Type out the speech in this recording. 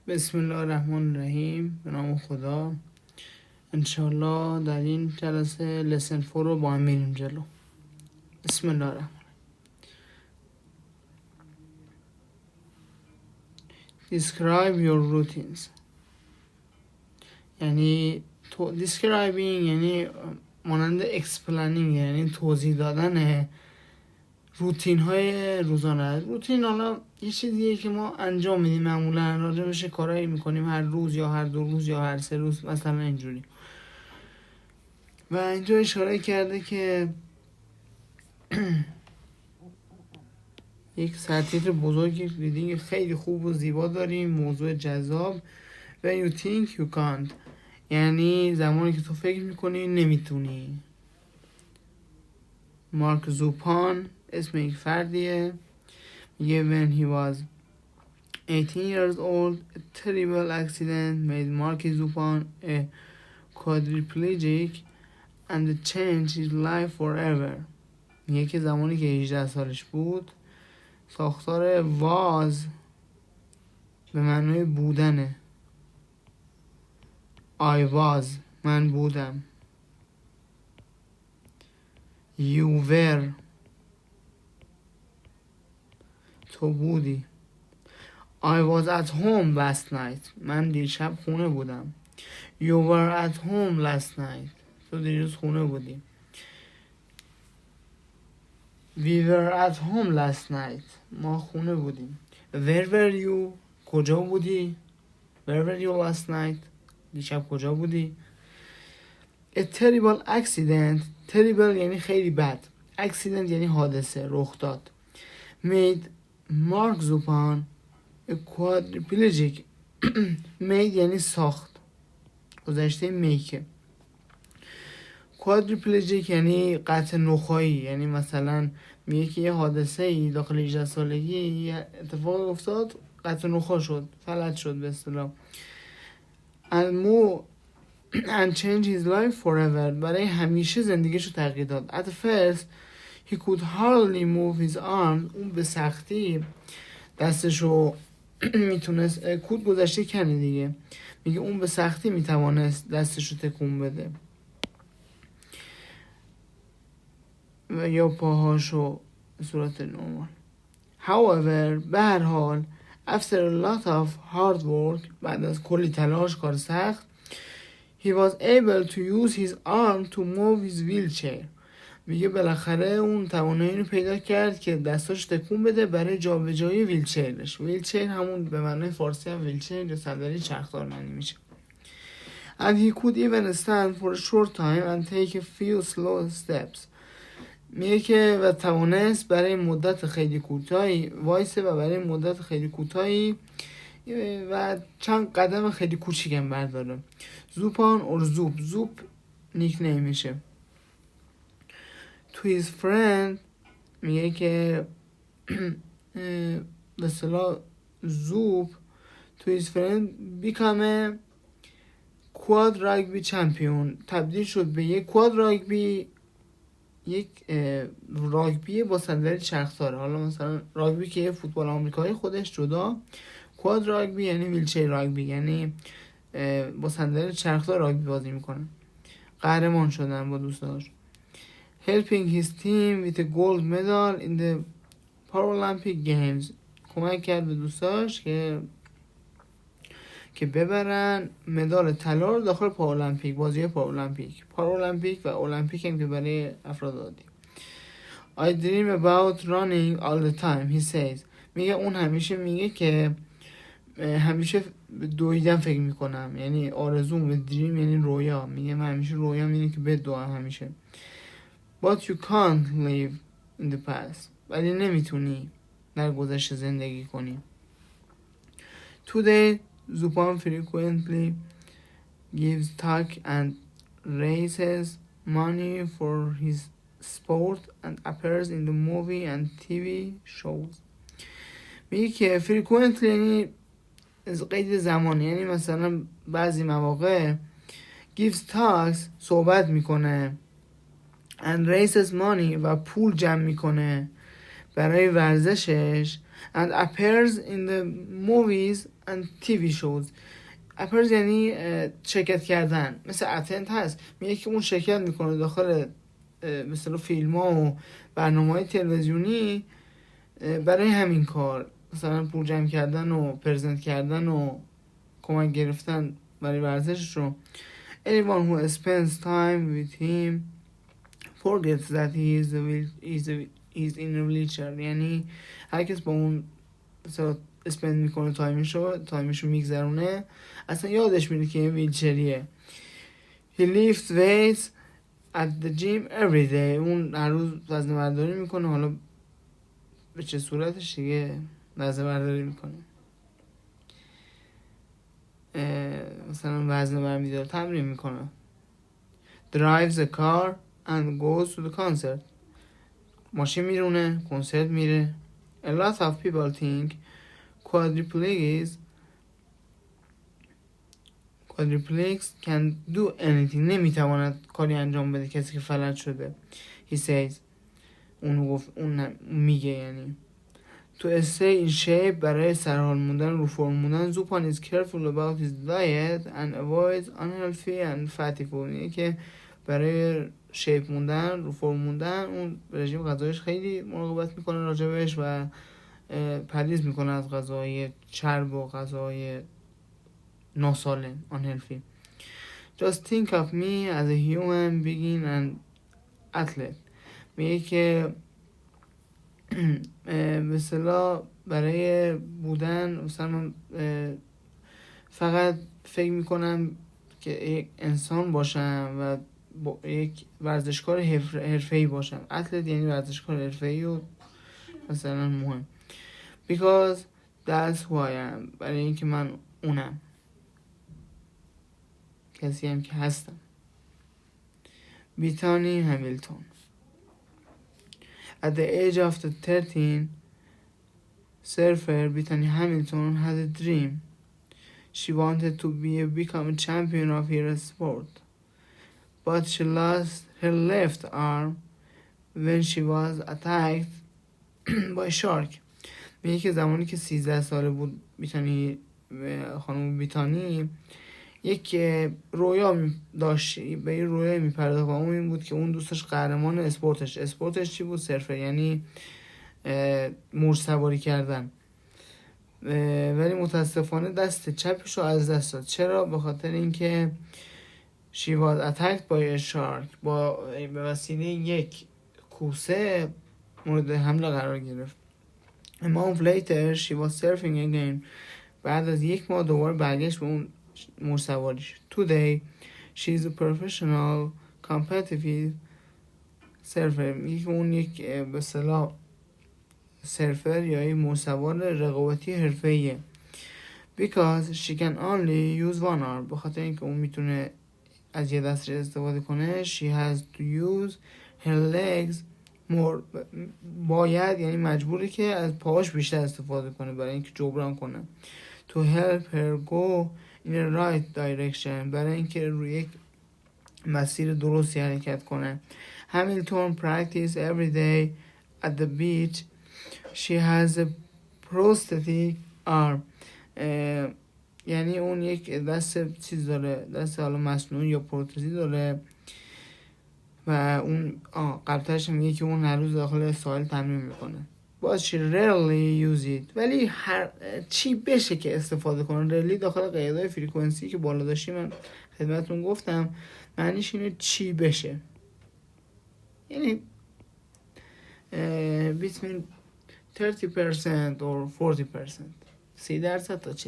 بسم الله الرحمن الرحیم. به نام خدا. انشالله در این جلسه لسن 4 رو با هم میریم جلو. بسم الله الرحمن. Describe your routines. یعنی describing یعنی مانند explaining، یعنی توضیح دادن روتین های روزانه. روتین حالا یه چیزیه که ما انجام میدیم، معمولا راجبش کارایی میکنیم هر روز یا هر 2 روز یا هر 3 روز، مثلا اینجوری. و اینجا اشاره کرده که یک سرتیتر بزرگی ریدینگ خیلی خوب و زیبا داریم، موضوع جذاب. When you think you can't، یعنی زمانی که تو فکر میکنی نمیتونی. مارک زوپان اسم یک فردیه، میگه when he was 18 years old a terrible accident made Mark Zupan a quadriplegic and changed his life forever. میگه که زمانی که 18 سالش بود، ساختار واز به معنای بودنه، I was من بودم، You were تو بودی، I was at home last night من دیشب خونه بودم، You were at home last night تو دیروز خونه بودی، We were at home last night ما خونه بودیم. Where were you کجا بودی؟ Where were you last night دیشب کجا بودی؟ A terrible accident terrible یعنی خیلی بد، accident یعنی حادثه، رخ داد. Made Mark Zupan a quadriplegic made یعنی ساخت، گذشته میکه. quadriplegic یعنی قطع نخایی، یعنی مثلا میگه که یه حادثه ای داخل 18 سالگی یه اتفاق افتاد، قطع نخا شد، فلج شد به اصطلاح. and change his life forever برای همیشه زندگیشو تغییر داد. At first he could hardly move his arms اون به سختی دستشو میتونست، کود گذشته کنه دیگه، میگه اون به سختی میتوانست دستشو تکون بده و یا پاهاشو به صورت نرمال. However به هر حال after a lot of hard work بعد از کلی تلاش، کار سخت، he was able to use his arm to move his wheelchair میگه بالاخره اون توانایی رو پیدا کرد که دستاش تکون بده برای جابجایی ویلچرش. ویلچر همون به معنای فارسی هم ویلچر یا صندلی چرخدار معنی میشه. And he could even stand for a short time and take a few slow steps میگه که و توانست برای مدت خیلی کوتاهی وایسه و برای مدت خیلی کوتاهی و چند قدم خیلی کوچیکم برداره. زوپان اور زوپ نیک نیمشه. To his friend میگه که به اصطلاح زوپ to his friend become a quad rugby champion تبدیل شد به یک کواد راگبی، یک راگبی با صندلی چرخداره. حالا مثلا راگبی که فوتبال آمریکایی خودش جدا، کواد راگبی یعنی ویلچر راگبی، یعنی با صندلی چرخدار راگبی بازی میکنن. قهرمان شدن با دوستاش. Helping his team with a gold medal in the Paralympic Games کمک کرد به دوستاش که ببرن مدال طلا رو داخل پارالمپیک، بازی پارالمپیک و المپیک هم که برای افراد عادی. I dream about running all the time he says میگه اون همیشه میگه که همیشه دویدن فکر میکنم، یعنی آرزوم، به دریم یعنی رویا، میگه من همیشه رویام اینه که بدوام همیشه. But you can't live in the past ولی نمیتونی در گذشته زندگی کنی. Today Zupan frequently gives talk and raises money for his sport and appears in the movie and TV shows میگه که frequently یعنی قید زمانی، یعنی مثلا بعضی مواقع gives talks صحبت میکنه and raises money و پول جمع میکنه برای ورزشش and appears in the movies and TV shows. appears یعنی شرکت کردن، مثل attend هست، میگه که اون شرکت میکنه داخل مثلا فیلم ها و برنامه های تلویزیونی برای همین کار، مثلا پول جمع کردن و پرزنت کردن و کمک گرفتن برای ورزشش رو. anyone who spends time with him forgets that he is in a wheelchair. یعنی هر کس با اون مثلا اسپند میکنه تایمشو میگذرونه، اصلا یادش میره که این ویلچریه. he lifts weights at the gym every day. اون هر روز وزنه برداری میکنه، حالا به چه صورتش دیگه وزنه برداری میکنه، مثلا وزنه برمیداره، تمرین میکنه. drives a car and goes to the concert. ماشین میرونه، کنسرت میره. a lot of people think quadriplegics can do anything. نمیتواند کاری انجام بده کسی که فلج شده. he says. اون میگه یعنی to stay in shape، برای سرحال موندن، رو فرم موندن. Zupan is careful about his diet and avoids unhealthy and fatty food. یعنی که برای شیپ موندن، رو فرم موندن، اون رژیم غذایش خیلی مراقبت میکنه راجبش و پرهیز میکنه از غذای چرب و غذای ناسالم، unhealthy. just think of me as a human being and athlete. میگه که مثلا برای بودن مثلا فقط فکر میکنم که یک انسان باشم و یک ورزشکار حرفه‌ای باشم. اتلت یعنی ورزشکار حرفه‌ای و مثلا مهم. because that's who I am. برای اینکه من اونم، کسی هم که هستم. بیتانی همیلتون. At the age of 13, surfer Brittany Hamilton had a dream. She wanted to become a champion of her sport, but she lost her left arm when she was attacked by shark. میگه که زمانی که 13 ساله بود خانم بیتانی یک رویا داشت، به این رویا میپرداخت و اون این بود که اون دوستش قهرمان اسپورتش چی بود؟ سرفر، یعنی موج سواری کردن. ولی متاسفانه دست چپش رو از دست داد. چرا؟ به خاطر اینکه she was attacked by a shark، به وسیله یک کوسه مورد حمله قرار گرفت. a month later she was surfing again. بعد از یک ماه دوباره برگشت به اون موج سواریش. today she is a professional competitive surfer. میگه که اون یک به اصطلاح سرفر یا یک موج سوار رقابتی حرفه‌ایه. because she can only use one arm. به خاطر اینکه اون میتونه از یه دست استفاده کنه. she has to use her legs more. باید یعنی مجبوری که از پاهاش بیشتر استفاده کنه برای اینکه جبران کنه. to help her go in the right direction. برای اینکه روی یک مسیر درستی حرکت کنه. Hamilton practice every day at the beach. She has a prosthetic arm. یعنی اون یک دست چیز داره، دست حالا مصنوعی یا پروتزی داره و اون قبلترش میگه که اون هر روز داخل ساحل تمرین میکنه. but she rarely use it. ولی هر چی بشه که استفاده کنه. رلی داخل قیدهای فریکونسی که بالا داشتی من خدمتتون گفتم، معنیش اینه چی بشه، یعنی between 30% or 40%، 30% تا